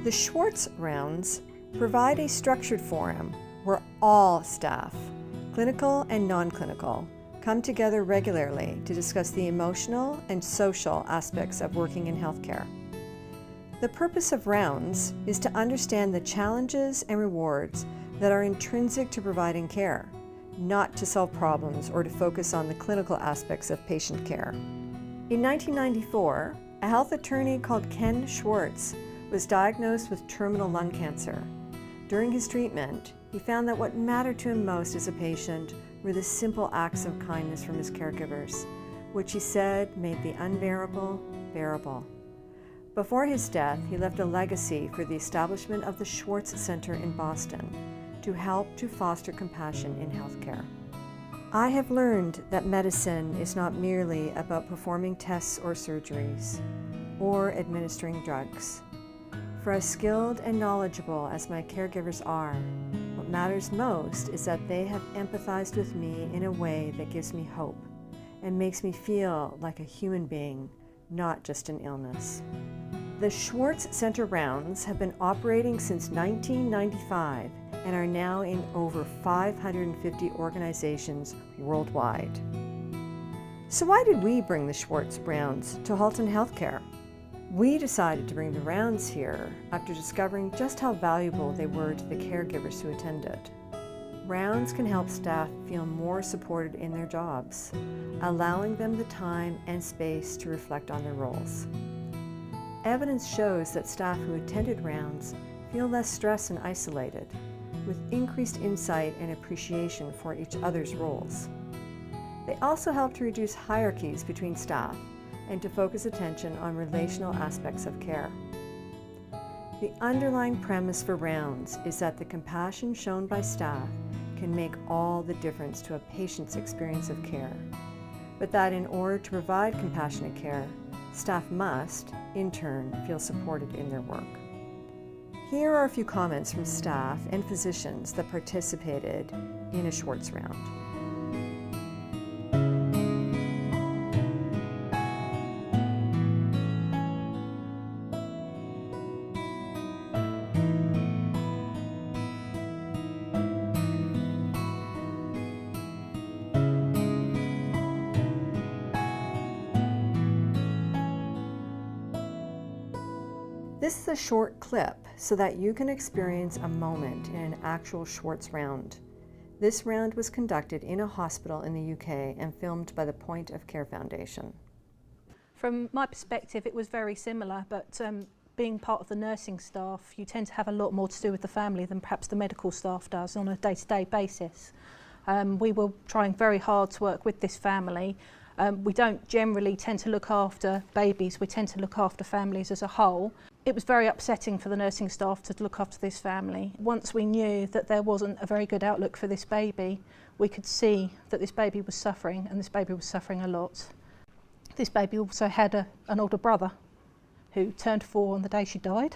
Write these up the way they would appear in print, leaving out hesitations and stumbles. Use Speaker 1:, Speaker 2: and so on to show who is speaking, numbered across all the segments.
Speaker 1: The Schwartz Rounds provide a structured forum where all staff, clinical and non-clinical, come together regularly to discuss the emotional and social aspects of working in healthcare. The purpose of Rounds is to understand the challenges and rewards that are intrinsic to providing care, not to solve problems or to focus on the clinical aspects of patient care. In 1994, a health attorney called Ken Schwartz was diagnosed with terminal lung cancer. During his treatment, he found that what mattered to him most as a patient were the simple acts of kindness from his caregivers, which he said made the unbearable bearable. Before his death, he left a legacy for the establishment of the Schwartz Center in Boston to help to foster compassion in healthcare. I have learned that medicine is not merely about performing tests or surgeries, or administering drugs. For as skilled and knowledgeable as my caregivers are, what matters most is that they have empathized with me in a way that gives me hope and makes me feel like a human being, not just an illness. The Schwartz Center Rounds have been operating since 1995 and are now in over 550 organizations worldwide. So why did we bring the Schwartz Rounds to Halton Healthcare? We decided to bring the rounds here after discovering just how valuable they were to the caregivers who attended. Rounds can help staff feel more supported in their jobs, allowing them the time and space to reflect on their roles. Evidence shows that staff who attended rounds feel less stressed and isolated, with increased insight and appreciation for each other's roles. They also help to reduce hierarchies between staff and to focus attention on relational aspects of care. The underlying premise for rounds is that the compassion shown by staff can make all the difference to a patient's experience of care, but that in order to provide compassionate care, staff must, in turn, feel supported in their work. Here are a few comments from staff and physicians that participated in a Schwartz Round. This is a short clip so that you can experience a moment in an actual Schwartz Round. This round was conducted in a hospital in the UK and filmed by the Point of Care Foundation.
Speaker 2: From my perspective, it was very similar, but being part of the nursing staff, you tend to have a lot more to do with the family than perhaps the medical staff does on a day-to-day basis. We were trying very hard to work with this family. We don't generally tend to look after babies, we tend to look after families as a whole. It was very upsetting for the nursing staff to look after this family. Once we knew that there wasn't a very good outlook for this baby, we could see that this baby was suffering, and this baby was suffering a lot. This baby also had an older brother who turned 4 on the day she died,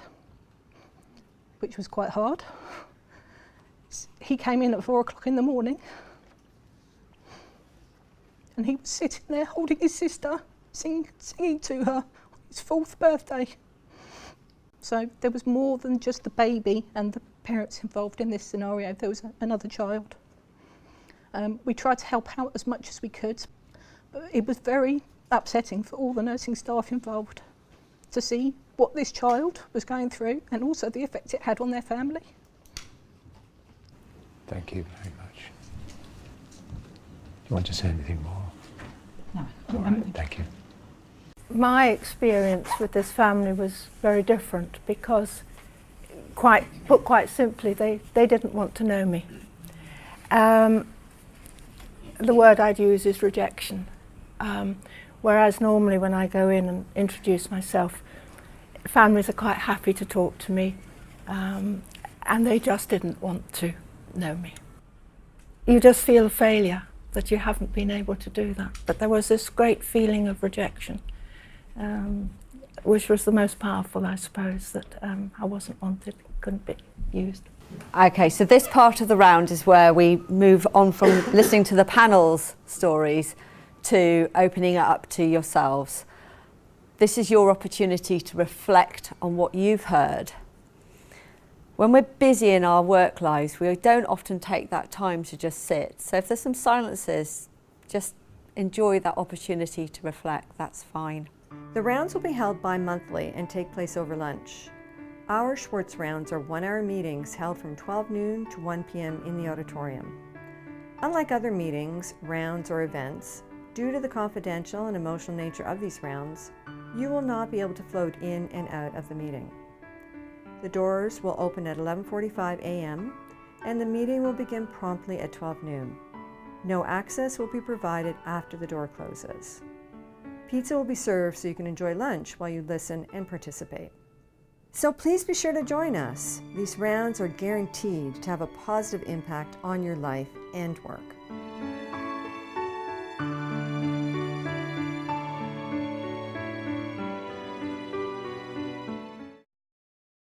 Speaker 2: which was quite hard. He came in at 4 o'clock in the morning, and he was sitting there holding his sister, singing to her on his 4th birthday. So there was more than just the baby and the parents involved in this scenario. There was another child. We tried to help out as much as we could, but it was very upsetting for all the nursing staff involved to see what this child was going through and also the effect it had on their family.
Speaker 3: Thank you very much. Do you want to say anything more?
Speaker 2: No.
Speaker 3: All right, thank you.
Speaker 4: My experience with this family was very different because, put quite simply, they didn't want to know me. The word I'd use is rejection. Whereas normally when I go in and introduce myself, families are quite happy to talk to me, and they just didn't want to know me. You just feel a failure that you haven't been able to do that. But there was this great feeling of rejection, which was the most powerful, I suppose, that I wasn't wanted, couldn't be used.
Speaker 5: Okay, so this part of the round is where we move on from listening to the panel's stories to opening it up to yourselves. This is your opportunity to reflect on what you've heard When we're busy in our work lives, we don't often take that time to just sit. So if there's some silences, just enjoy that opportunity to reflect, that's fine.
Speaker 1: The rounds will be held bi-monthly and take place over lunch. Our Schwartz Rounds are 1-hour meetings held from 12 noon to 1 p.m. in the auditorium. Unlike other meetings, rounds, or events, due to the confidential and emotional nature of these rounds, you will not be able to float in and out of the meeting. The doors will open at 11:45 a.m. and the meeting will begin promptly at 12 noon. No access will be provided after the door closes. Pizza will be served so you can enjoy lunch while you listen and participate. So please be sure to join us. These rounds are guaranteed to have a positive impact on your life and work.